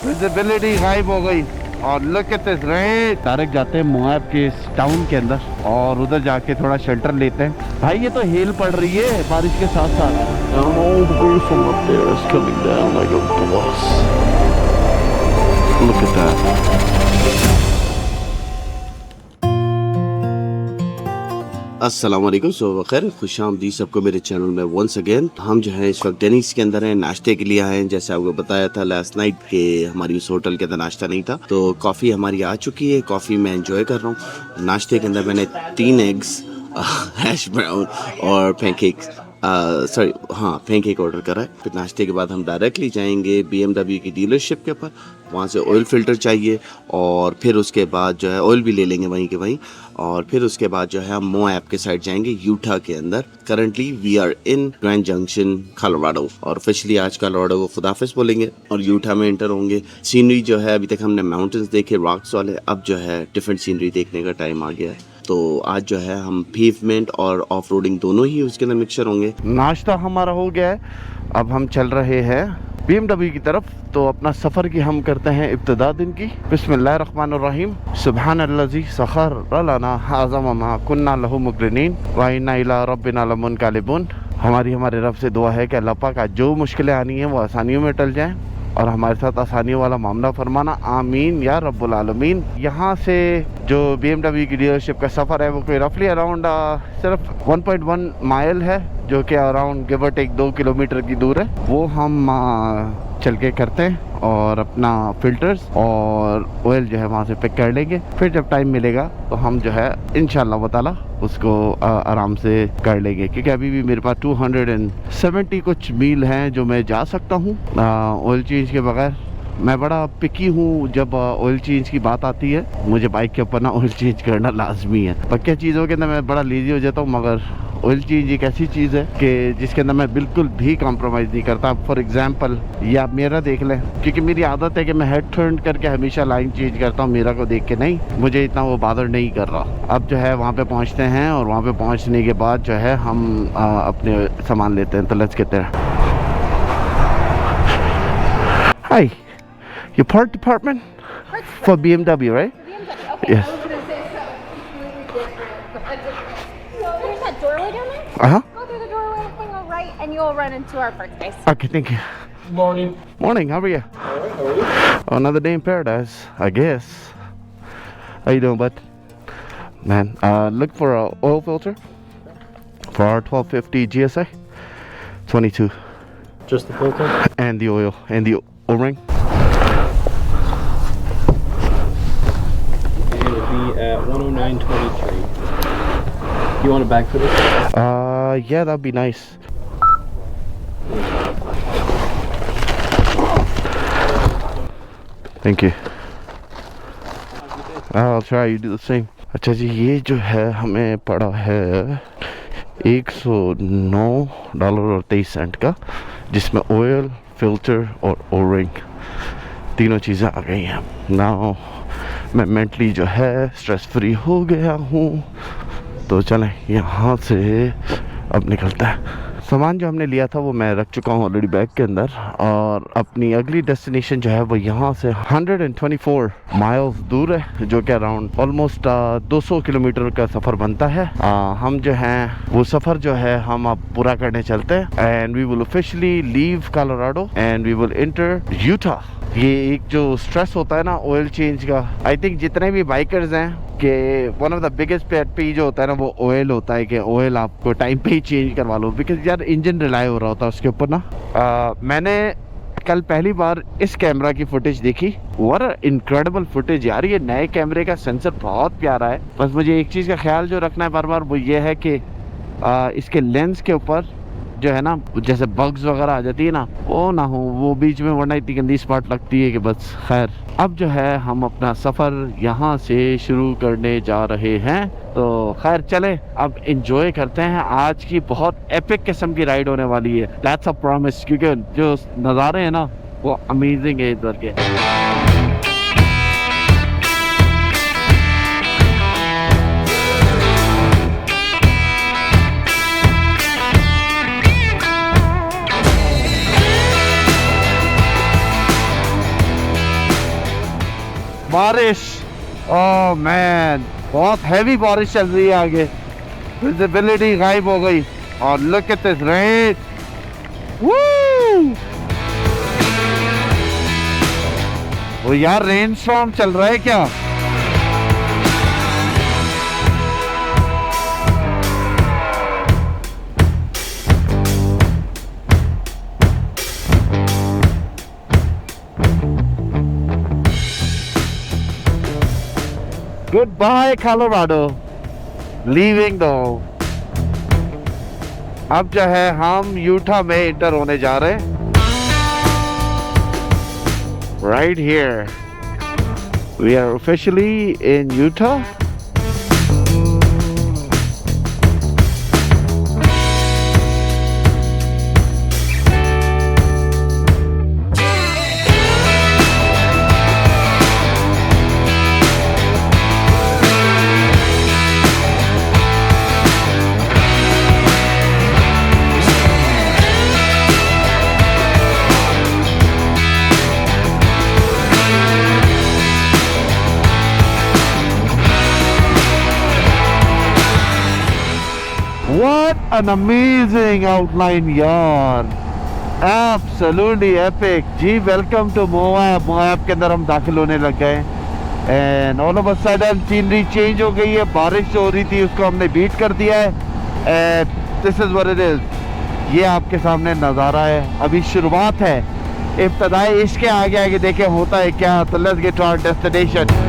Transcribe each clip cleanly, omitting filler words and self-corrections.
Visibility गायब हो गई। और look at this rain. Direct जाते हैं मोआब के टाउन के अंदर और उधर जाके थोड़ा शेल्टर लेते हैं। भाई ये तो हेल पड़ रही है बारिश के साथ साथ। All the view from up there is coming down like a boss. Look at that. अस्सलाम वालेकुम, सुबह खैर, खुश आमदी सबको मेरे चैनल में वंस अगेन। हम जो है इस वक्त डेनिस के अंदर हैं, नाश्ते के लिए आए हैं। जैसे आपको बताया था लास्ट नाइट के हमारी उस होटल के अंदर नाश्ता नहीं था, तो कॉफ़ी हमारी आ चुकी है। कॉफ़ी मैं एंजॉय कर रहा हूँ। नाश्ते के अंदर मैंने 3 एग्स, हैश ब्राउन और पैनकेक्स, पैनकेक ऑर्डर करा है। फिर नाश्ते के बाद हम डायरेक्टली जाएंगे BMW की डीलरशिप के ऊपर। वहाँ से ऑयल फ़िल्टर चाहिए और फिर उसके बाद जो है ऑयल भी ले लेंगे वहीं के वहीं। और फिर उसके बाद जो है हम मोआब के साइड जाएंगे, यूटा के अंदर। Currently we are in Grand Junction, Colorado. और ऑफिशियली आज कोलोराडो को खुदाफिज बोलेंगे और यूटा में एंटर होंगे। सीनरी जो है, अभी तक हमने माउंटेन्स देखे, रॉक्स वाले, अब जो है डिफरेंट सीनरी देखने का टाइम आ गया है। तो आज जो है हम पेवमेंट और ऑफ रोडिंग दोनों ही उसके अंदर मिक्सचर होंगे। नाश्ता हमारा हो गया है, अब हम चल रहे हैं BMW की तरफ। तो अपना सफ़र की हम करते हैं इब्तिदा दिन की। बिस्मिल्लाहिर्रहमानिर्रहीम। सुब्हानल्लज़ी सखर लना हाज़ा मा कुन्ना लहू मुक़रिनीन व इन्ना इला रब्बिना लमुनक़लिबून। हमारे रब से दुआ है कि अल्लाह पाक आज जो मुश्किलें आनी हैं वो आसानियों में टल जाएं और हमारे साथ आसानियों वाला मामला फरमाना, आमीन या रब्बुल आलमीन। यहाँ से जो BMW की डीलरशिप का सफ़र है वो कोई रफली अराउंड सिर्फ 1.1 माइल है, जो कि अराउंड गिव और टेक 2 किलोमीटर की दूर है। वो हम चल के करते हैं और अपना फ़िल्टर्स और ऑयल जो है वहाँ से पिक कर लेंगे। फिर जब टाइम मिलेगा तो हम जो है इंशाअल्लाह ताला उसको आराम से कर लेंगे, क्योंकि अभी भी मेरे पास 270 कुछ मील हैं जो मैं जा सकता हूँ ऑयल चेंज के बगैर। मैं बड़ा पिकी हूँ जब ऑयल चेंज की बात आती है। मुझे बाइक के ऊपर ना ऑयल चेंज करना लाजमी है। बाकी चीज़ों के अंदर मैं बड़ा लेजी हो जाता हूँ, मगर ऑयल चेंज एक ऐसी चीज़ है कि जिसके अंदर मैं बिल्कुल भी कॉम्प्रोमाइज़ नहीं करता। फॉर एग्जांपल ये आप मेरा देख लें, क्योंकि मेरी आदत है कि मैं हेड टर्न करके हमेशा लाइन चेंज करता हूँ, मेरा को देख के नहीं। मुझे इतना वो बादर नहीं कर रहा। अब जो है वहाँ पे पहुँचते हैं और वहाँ पे पहुँचने के बाद जो है हम अपने सामान लेते हैं। तो let's get there. Hi, your part department for BMW, right? BMW. Okay. Yes. I was gonna say something completely different. So there's that doorway down there. Uh-huh. Go through the doorway, hang a right, and you'll run into our park space. Okay, thank you. Morning. Morning, how are you? All right, how are you? Another day in paradise, I guess. How you doing, bud? Man, look for a oil filter for our 1250 GSI 22 Just the filter? and the oil and the O-ring. It would be at 109.23. You want a bag for this? Yeah, that'd be nice. Thank you. I'll try, you do the same. अच्छा जी, ये जो है हमें पड़ा है $109.23 का, जिसमें oil, filter और ओ-रिंग तीनों चीज़ें आ गई हैं। नाउ मैं मेंटली जो है स्ट्रेस फ्री हो गया हूँ। तो चलें यहाँ से अब निकलता है। सामान जो हमने लिया था वो मैं रख चुका हूँ ऑलरेडी बैग के अंदर, और अपनी अगली डेस्टिनेशन जो है वो यहाँ से 124 माइल्स दूर है, जो कि अराउंड ऑलमोस्ट 200 किलोमीटर का सफ़र बनता है। हम जो हैं वो सफ़र जो है हम अब पूरा करने चलते हैं। And we will officially leave Colorado and we will enter Utah. ये एक जो स्ट्रेस होता है ना ऑयल चेंज का, आई थिंक जितने भी बाइकर्स हैं कि वन ऑफ द बिगेस्ट पेट पीव जो होता है ना वो ऑयल होता है कि ऑयल आपको टाइम पे ही चेंज करवा लो, बिकॉज यार इंजन रिलाई हो रहा होता है उसके ऊपर ना। मैंने कल पहली बार इस कैमरा की फुटेज देखी। व्हाट इनक्रेडिबल फुटेज यार, ये नए कैमरे का सेंसर बहुत प्यारा है। बस मुझे एक चीज़ का ख्याल जो रखना है बार बार, वो ये है कि इसके लेंस के ऊपर जो है ना, जैसे बग्स वगैरह आ जाती है ना, वो ना हो वो बीच में, वरना इतनी गंदी स्पॉट लगती है कि बस। खैर, अब जो है हम अपना सफ़र यहाँ से शुरू करने जा रहे हैं। तो खैर चले अब इंजॉय करते हैं। आज की बहुत एपिक किस्म की राइड होने वाली है, दैट्स अ प्रॉमिस, क्योंकि जो नज़ारे हैं ना वो अमेजिंग है इधर के। बारिश, ओह मैन, बहुत हैवी बारिश चल रही है आगे, विजिबिलिटी गायब हो गई। और लुक एट दिस रेन, वो यार रेन स्टॉर्म चल रहा है क्या? Goodbye Colorado, leaving though। अब जो है हम यूटा में इंटर होने जा रहे हैं। Right here, we are officially in Utah। What an amazing outline यार, absolutely epic जी। Welcome to Moab. मोआब के अंदर हम दाखिल होने लग गए and all of a sudden scenery change हो गई है। बारिश जो हो रही थी उसको हमने बीट कर दिया है and this is what it is. ये आपके सामने नज़ारा है, अभी शुरुआत है, इब्तदाई इश्क के आगे आगे देखे होता है क्या। तो let's get to our destination.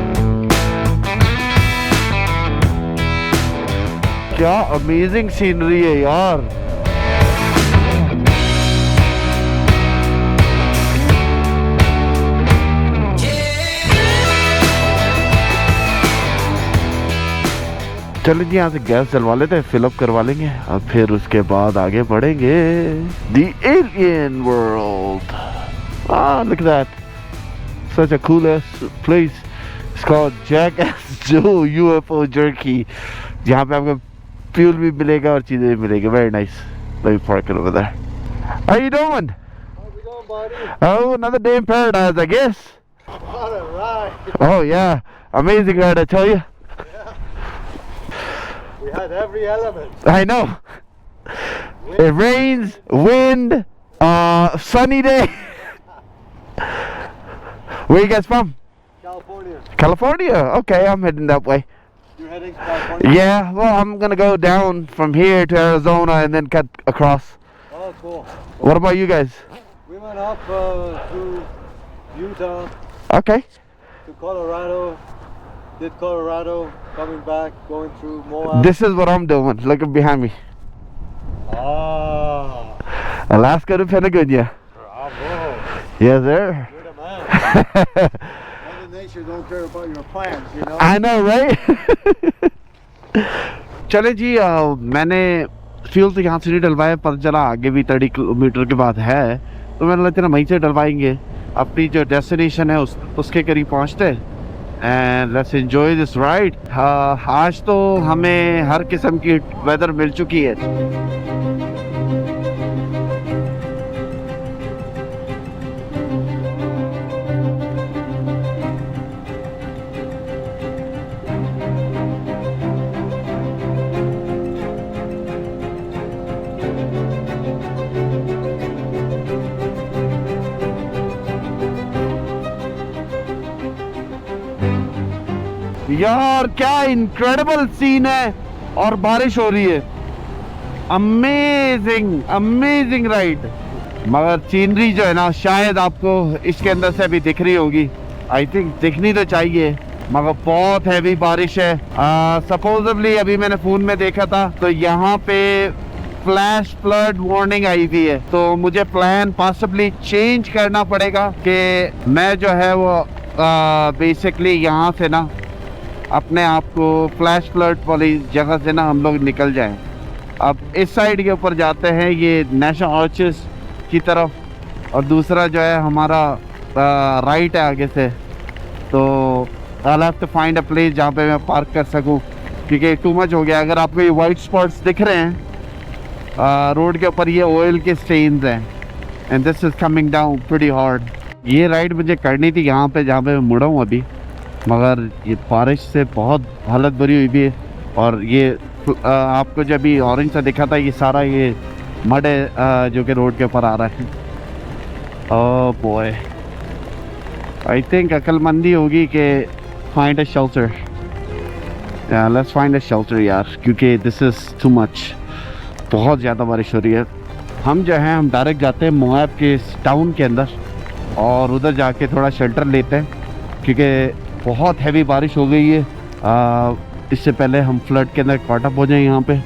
क्या अमेजिंग सीनरी है यार। चलिए जी, यहाँ से गैस जलवा लेते हैं, फिलअप करवा लेंगे और फिर उसके बाद आगे बढ़ेंगे। The alien world। Look at that, such a cool ass place। It's called Jackass Joe UFO Jerky। जहाँ पे आपको फ्यूल भी मिलेगा और चीजें भी मिलेगी। Very nice। Let me park it over there। How you doing? How's it going, buddy? Oh, another day in paradise, I guess। What a ride. Oh yeah, amazing ride, I tell you। We had every element. I know। It rains, wind, sunny day। Where you guys from? California. California? Okay, I'm heading that way। You're heading to California? Yeah, well, I'm gonna go down from here to Arizona and then cut across। Oh, cool. What about you guys? We went up through Utah Okay। to Colorado. Did Colorado, coming back, going through Moab. This is what I'm doing. Look behind me. Ah, Alaska to Patagonia। bravo. Yes, sir। You're the man. Mother Nature don't care about your plans, you know? I know, right? चले जी, मैंने fuel तो यहाँ से नहीं डलवाया, पता चला आगे भी 30 किलोमीटर के बाद है, तो मैंने लगता है वहीं से डलवाएंगे। अपनी जो डेस्टिनेशन है उसके करीब पहुँचते and let's enjoy this ride. आज तो हमें हर किस्म की वेदर मिल चुकी है। यार क्या इनक्रेडिबल सीन है और बारिश हो रही है। Amazing amazing ride. मगर सीनरी जो है ना, शायद आपको इसके अंदर से अभी दिख रही होगी। आई थिंक दिखनी तो चाहिए, मगर बहुत हैवी बारिश है। सपोजिबली अभी मैंने फोन में देखा था तो यहाँ पे फ्लैश फ्लड वार्निंग आई हुई है, तो मुझे प्लान पॉसिबली चेंज करना पड़ेगा कि मैं जो है वो बेसिकली यहाँ से ना अपने आप को फ्लैश फ्लड वाली जगह से ना हम लोग निकल जाएं। अब इस साइड के ऊपर जाते हैं, ये नेशनल आर्चेस की तरफ, और दूसरा जो है हमारा राइट है आगे से। तो I have to find a place जहाँ पे मैं पार्क कर सकूँ, क्योंकि टू मच हो गया। अगर आपको ये वाइट स्पॉट्स दिख रहे हैं रोड के ऊपर, ये ऑयल के स्टेन्स हैं and this is coming down pretty hard. ये राइड मुझे करनी थी यहाँ पे जहाँ पे मैं मुड़ा हूँ अभी, मगर ये बारिश से बहुत हालत बुरी हुई भी है। और ये आपको जब भी ऑरेंज सा दिखा था, ये सारा ये मड है जो कि रोड के ऊपर आ रहा है। ओह बॉय, आई थिंक अक्लमंदी होगी कि find a shelter. Let's find a shelter यार, क्योंकि दिस इज़ टू मच। बहुत ज़्यादा बारिश हो रही है। हम जो है हम डायरेक्ट जाते हैं मोआब के टाउन के अंदर और उधर जाके थोड़ा शेल्टर लेते हैं, क्योंकि बहुत हैवी बारिश हो गई है। इससे पहले हम फ्लड के अंदर कॉट अप हो जाए यहाँ पे।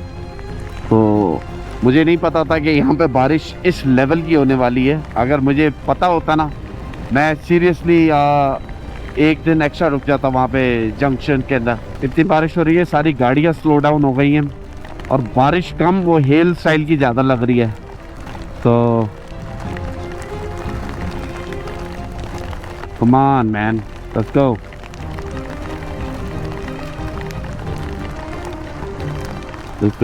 तो मुझे नहीं पता था कि यहाँ पे बारिश इस लेवल की होने वाली है। अगर मुझे पता होता ना, मैं सीरियसली एक दिन एक्स्ट्रा रुक जाता वहाँ पे जंक्शन के अंदर। इतनी बारिश हो रही है, सारी गाड़ियाँ स्लो डाउन हो गई हैं और बारिश कम वो हेल स्टाइल की ज़्यादा लग रही है। तो come on man, let's go. Let's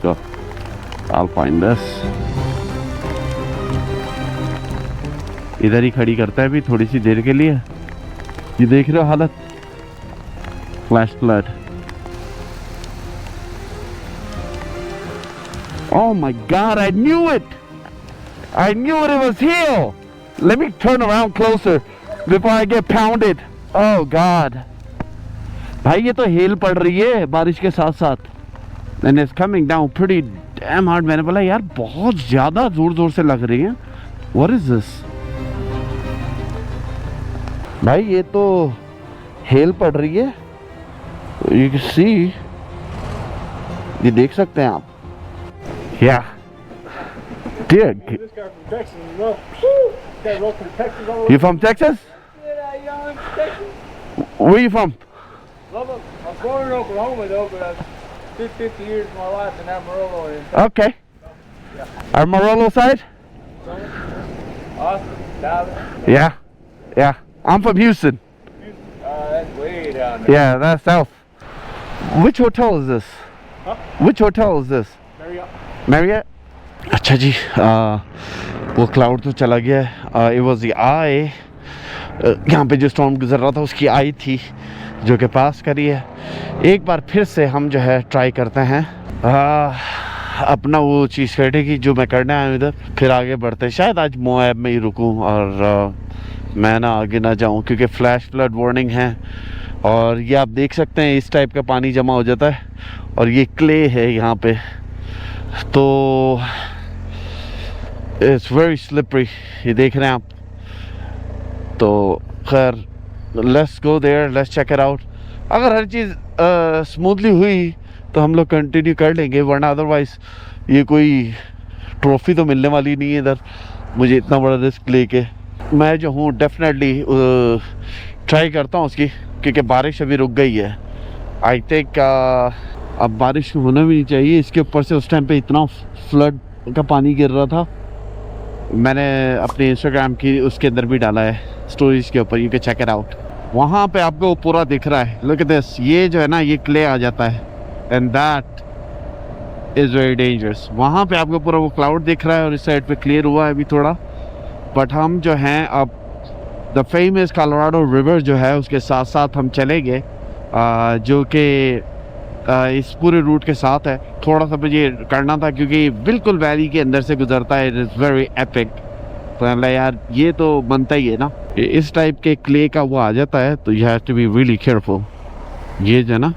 go. I'll find this. इधर ही खड़ी करता है अभी थोड़ी सी देर के लिए। ये देख रहे हो हालत, flash flood. Oh my God, I knew it! I knew it was here! Let me turn around closer before I get pounded. Oh God. भाई ये तो हेल पड़ रही है बारिश के साथ साथ। And it's coming down pretty damn hard. मैंने बोला यार बहुत ज़्यादा ज़ोर से लग रही है। What is this? भाई ये तो हेल पड़ रही है। You can see, ये देख सकते हैं आप। Yeah. Dear. This guy from Texas is rough. This guy rough from Texas all the way. You from Texas? Yeah, I'm from Texas. Where you from? Lubbock. I was born in Oklahoma though, but I did 50 years of my life in Amarillo. Okay. Amarillo side? Austin, Dallas. Yeah. I'm from Houston. That's way down there. Yeah, that's south. Which hotel is this? Huh? Which hotel is this? Marriott. Marriott? अच्छा जी, वो cloud तो चला गया है। It was the आई, यहाँ पे जो storm गुजर रहा था उसकी आई थी जो कि पास करी है। एक बार फिर से हम जो है ट्राई करते हैं अपना वो चीज़ करने की जो मैं करने आया हूँ इधर, फिर आगे बढ़ते हैं। शायद आज मोआब में ही रुकूँ और मैं ना आगे ना जाऊँ, क्योंकि फ्लैश फ्लड वार्निंग है। और ये आप देख सकते हैं इस टाइप का पानी जमा हो जाता है और ये क्ले है यहाँ पे, तो इट्स वेरी स्लिपरी। ये देख रहे हैं आप। तो खैर let's go there, let's check it out. अगर हर चीज़ स्मूथली हुई तो हम लोग कंटिन्यू कर लेंगे, वरना अदरवाइज़ ये कोई ट्रॉफ़ी तो मिलने वाली नहीं है इधर मुझे इतना बड़ा रिस्क लेके। मैं जो हूँ डेफिनेटली ट्राई करता हूँ उसकी, क्योंकि बारिश अभी रुक गई है। आई थिंक अब बारिश होना भी नहीं चाहिए। इसके ऊपर से उस टाइम पे इतना फ्लड का पानी गिर रहा था। मैंने अपने इंस्टाग्राम की उसके अंदर भी डाला है स्टोरीज के ऊपर, you can check it out. वहाँ पे आपको पूरा दिख रहा है, लुक एट दिस। ये जो है ना ये क्ले आ जाता है and that is very dangerous. वहाँ पे आपको पूरा वो क्लाउड दिख रहा है और इस साइड पे क्लियर हुआ है अभी थोड़ा। बट हम जो हैं अब द फेमस कोलोराडो रिवर जो है उसके साथ साथ हम चलेंगे, जो कि इस पूरे रूट के साथ है। थोड़ा सा मुझे करना था क्योंकि बिल्कुल वैली के अंदर से गुजरता है। It is very epic. तो यार ये तो बनता ही है ना, इस टाइप के क्ले का वो आ जाता है, तो you have to be really careful. ये जो ना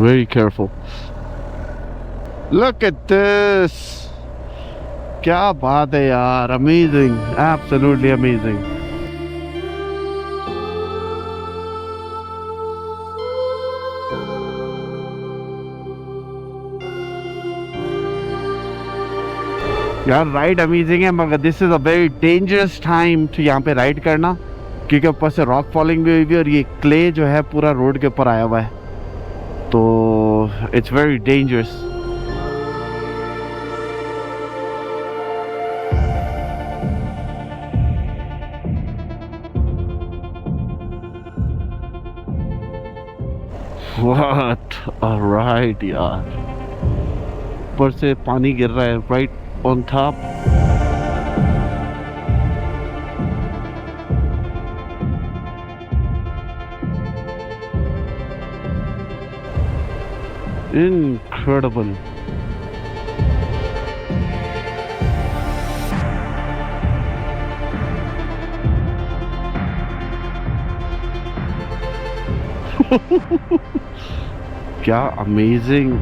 very careful. Look at this, क्या बात है यार, अमेजिंग, एब्सोल्युटली अमेजिंग। यार राइड अमेजिंग है, मगर this is a very dangerous time to यहाँ पे राइड करना, क्योंकि ऊपर से रॉक फॉलिंग भी हुई और ये क्ले जो है पूरा रोड के ऊपर आया हुआ है, तो it's very dangerous. What a ride यार, ऊपर से पानी गिर रहा है राइट on top. Incredible. क्या अमेजिंग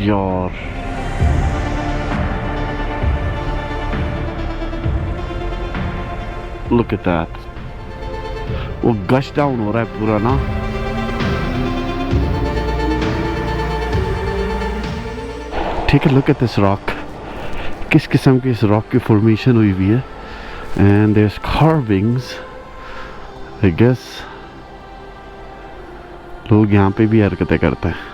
यार। Look at that. वो गश डाउन हो रहा है पूरा ना। ठीक है, look at this rock. किस किस्म की इस रॉक की फॉर्मेशन हुई हुई है। And there's carvings. I guess लोग यहाँ पे भी हरकतें करते हैं।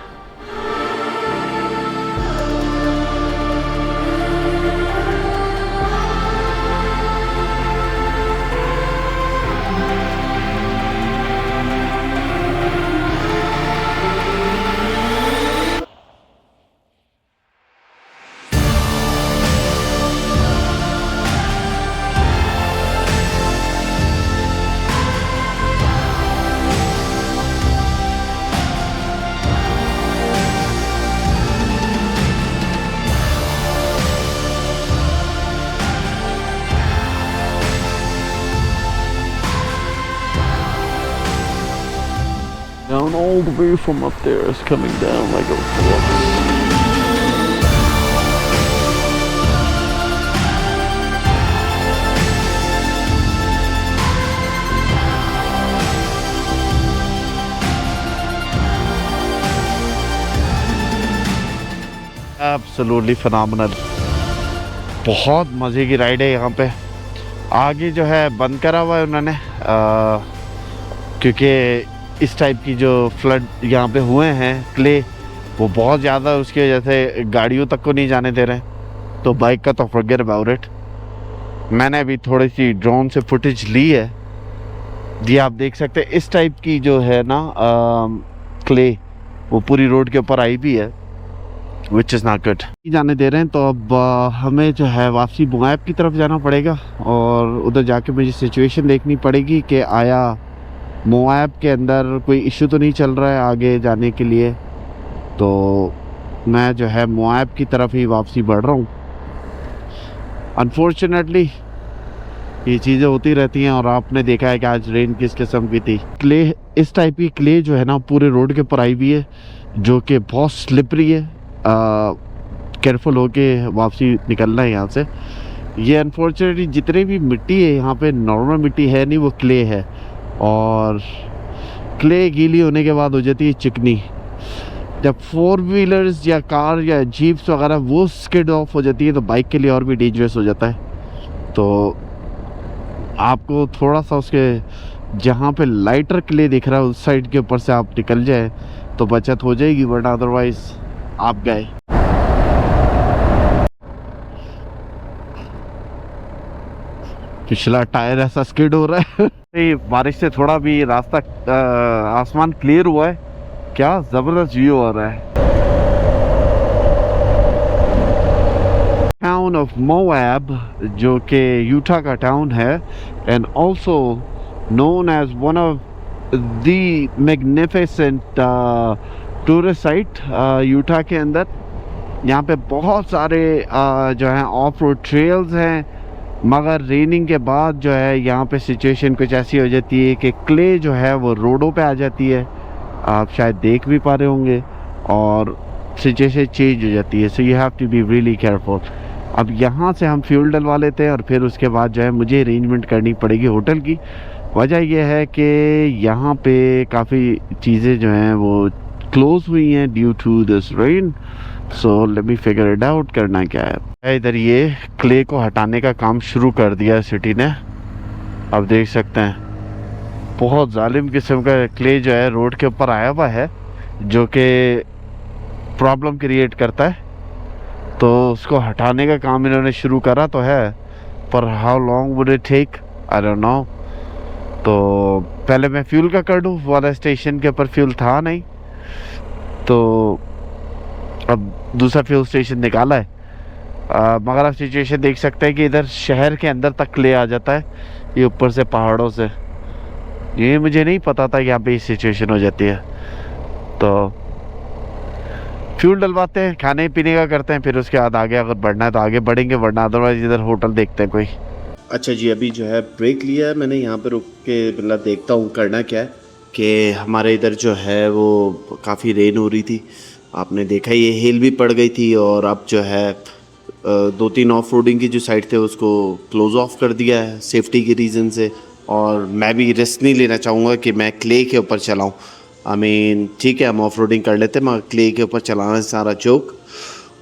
Down all the way from up there is coming down like a flux. Absolutely phenomenal. बहुत मज़े की राइड है यहाँ पे। आगे जो है बंद करा हुआ है उन्होंने, क्योंकि इस टाइप की जो फ्लड यहाँ पे हुए हैं क्ले वो बहुत ज़्यादा, उसकी वजह से गाड़ियों तक को नहीं जाने दे रहे हैं। तो बाइक का तो फॉरगेट अबाउट इट। मैंने अभी थोड़ी सी ड्रोन से फुटेज ली है जी, आप देख सकते हैं इस टाइप की जो है ना क्ले वो पूरी रोड के ऊपर आई भी है, विच इज़ नॉट गुड। जाने दे रहे हैं तो अब हमें जो है वापसी मोआब की तरफ जाना पड़ेगा और उधर जाके मुझे सिचुएशन देखनी पड़ेगी कि आया मोआब के अंदर कोई इशू तो नहीं चल रहा है आगे जाने के लिए। तो मैं जो है मोआब की तरफ ही वापसी बढ़ रहा हूँ। अनफॉर्चुनेटली ये चीज़ें होती रहती हैं और आपने देखा है कि आज रेन किस किस्म की थी। क्ले, इस टाइप की क्ले जो है ना पूरे रोड के ऊपर आई हुई है, जो कि बहुत स्लिपरी है। केयरफुल होके वापसी निकलना है यहाँ से। ये अनफॉर्चुनेटली जितने भी मिट्टी है यहाँ पे नॉर्मल मिट्टी है नहीं, वो क्ले है और क्ले गीली होने के बाद हो जाती है चिकनी। जब 4 व्हीलर्स या कार या जीप्स वगैरह वो स्किड ऑफ हो जाती है तो बाइक के लिए और भी डेंजरस हो जाता है। तो आपको थोड़ा सा उसके जहाँ पे लाइटर क्ले दिख रहा है उस साइड के ऊपर से आप निकल जाए तो बचत हो जाएगी, वरना अदरवाइज आप गए। पिछला टायर ऐसा स्किड हो रहा है। बारिश से थोड़ा भी रास्ता आसमान क्लियर हुआ है, क्या जबरदस्त व्यू हो रहा है। टाउन ऑफ मोआब जो कि यूटा का टाउन है and also known as one of the magnificent tourist site Utah के अंदर। यहाँ पे बहुत सारे जो हैं ऑफ रोड ट्रेल्स हैं, मगर रेनिंग के बाद जो है यहाँ पे सिचुएशन कुछ ऐसी हो जाती है कि क्ले जो है वो रोडों पे आ जाती है, आप शायद देख भी पा रहे होंगे, और सिचुएशन चेंज हो जाती है। So you have to be really careful. अब यहाँ से हम फ्यूल डलवा लेते हैं और फिर उसके बाद जो है मुझे अरेंजमेंट करनी पड़ेगी होटल की। वजह यह है कि यहाँ पे काफ़ी चीज़ें जो हैं वो क्लोज हुई हैं due to this rain. So let me figure it out, करना क्या है। इधर ये क्ले को हटाने का काम शुरू कर दिया सिटी ने। अब देख सकते हैं बहुत जालिम किस्म का क्ले जो है रोड के ऊपर आया हुआ है, जो कि प्रॉब्लम क्रिएट करता है। तो उसको हटाने का काम इन्होंने शुरू करा तो है, पर how long would it take, I don't know. तो पहले मैं फ्यूल का कर दूँ, वाला स्टेशन के ऊपर फ्यूल था नहीं, तो अब दूसरा फ्यूल स्टेशन निकाला है। मगर आप सिचुएशन देख सकते हैं कि इधर शहर के अंदर तक ले आ जाता है, ये ऊपर से पहाड़ों से। ये मुझे नहीं पता था यहाँ पे ये सिचुएशन हो जाती है। तो फ्यूल डलवाते हैं, खाने पीने का करते हैं, फिर उसके बाद आगे अगर बढ़ना है तो आगे बढ़ेंगे, वरना अदरवाइज इधर होटल देखते हैं कोई। अच्छा जी, अभी जो है ब्रेक लिया है मैंने, यहाँ पे रुक के मतलब देखता हूँ करना क्या है। कि हमारे इधर जो है वो काफ़ी रेन हो रही थी, आपने देखा ये हेल भी पड़ गई थी, और अब जो है 2-3 ऑफ रोडिंग की जो साइड थे उसको क्लोज़ ऑफ कर दिया है सेफ्टी के रीज़न से। और मैं भी रिस्क नहीं लेना चाहूँगा कि मैं क्ले के ऊपर चलाऊँ। आई मीन ठीक है हम ऑफ रोडिंग कर लेते हैं, मगर क्ले के ऊपर चलाना सारा जोक,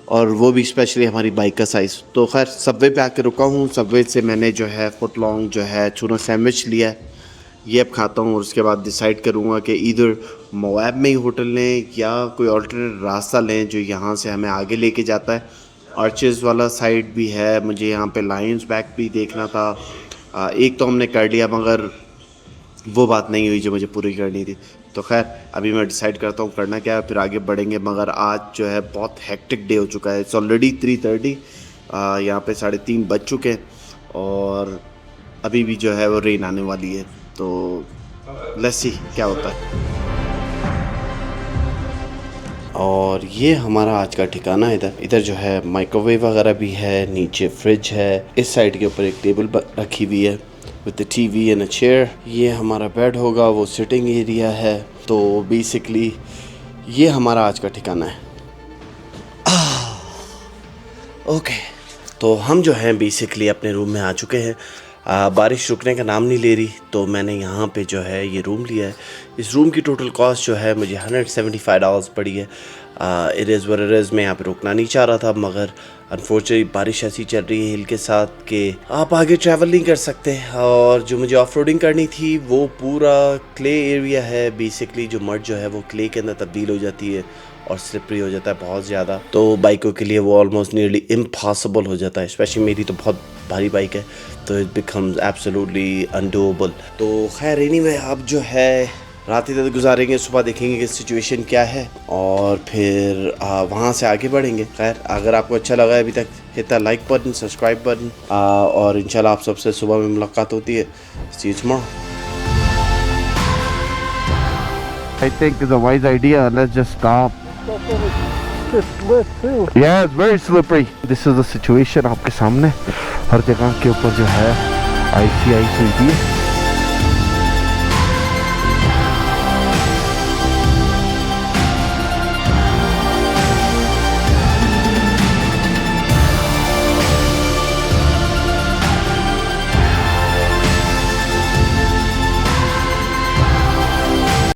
और वो भी स्पेशली हमारी बाइक का साइज़। तो खैर सबवे पे आके रुका हूँ, सबवे से मैंने जो है फुट लॉन्ग जो है चूना सैंडविच लिया है, ये अब खाता हूँ और उसके बाद डिसाइड करूँगा कि इधर मोएब में ही होटल लें या कोई ऑल्टरनेट रास्ता लें जो यहाँ से हमें आगे लेके जाता है। आर्चेस वाला साइड भी है, मुझे यहाँ पे लायंस बैक भी देखना था। एक तो हमने कर लिया मगर वो बात नहीं हुई जो मुझे पूरी करनी थी। तो खैर अभी मैं डिसाइड करता हूँ करना क्या है, फिर आगे बढ़ेंगे। मगर आज जो है बहुत हेक्टिक डे हो चुका है, इट्स ऑलरेडी 3:30, यहाँ पे 3:30 बज चुके हैं और अभी भी जो है वो रेन आने वाली है। तो लेट्स सी क्या होता है। और ये हमारा आज का ठिकाना है। इधर जो है माइक्रोवेव वगैरह भी है, नीचे फ्रिज है, इस साइड के ऊपर एक टेबल रखी हुई है with the TV and a chair. ये हमारा बेड होगा, वो सिटिंग एरिया है। तो बेसिकली ये हमारा आज का ठिकाना है। ओके तो हम जो हैं बेसिकली अपने रूम में आ चुके हैं। बारिश रुकने का नाम नहीं ले रही, तो मैंने यहाँ पे जो है ये रूम लिया है। इस रूम की टोटल कॉस्ट जो है मुझे $175 पड़ी है। It is what it is. मैं यहाँ पे रुकना नहीं चाह रहा था, मगर अनफॉर्चुनेटली बारिश ऐसी चल रही है हिल के साथ कि आप आगे ट्रैवल नहीं कर सकते। और जो मुझे ऑफ रोडिंग करनी थी वो पूरा क्ले एरिया है। बेसिकली जो मड जो है वो क्ले के अंदर तब्दील हो जाती है और स्लिपरी हो जाता है बहुत ज़्यादा, तो बाइकों के लिए वो ऑलमोस्ट नियरली इम्पॉसिबल हो जाता है। स्पेशली मेरी तो बहुत भारी बाइक है, तो इट बिकम्स एब्सोल्युटली अनडूएबल। तो खैर एनीवे अब जो है रात इधर गुजारेंगे, सुबह देखेंगे कि सिचुएशन क्या है और फिर वहाँ से आगे बढ़ेंगे। खैर अगर आपको अच्छा लगा है अभी तक, hit the like button, subscribe button, और इंशाल्लाह आप सबसे सुबह में मुलाकात होती है। See you tomorrow. I think it's a wise idea. Let's just stop. It's slip too. Yeah, it's very slippery. This is the situation आपके सामने। हर जगह के ऊपर जो है आइस हुई थी।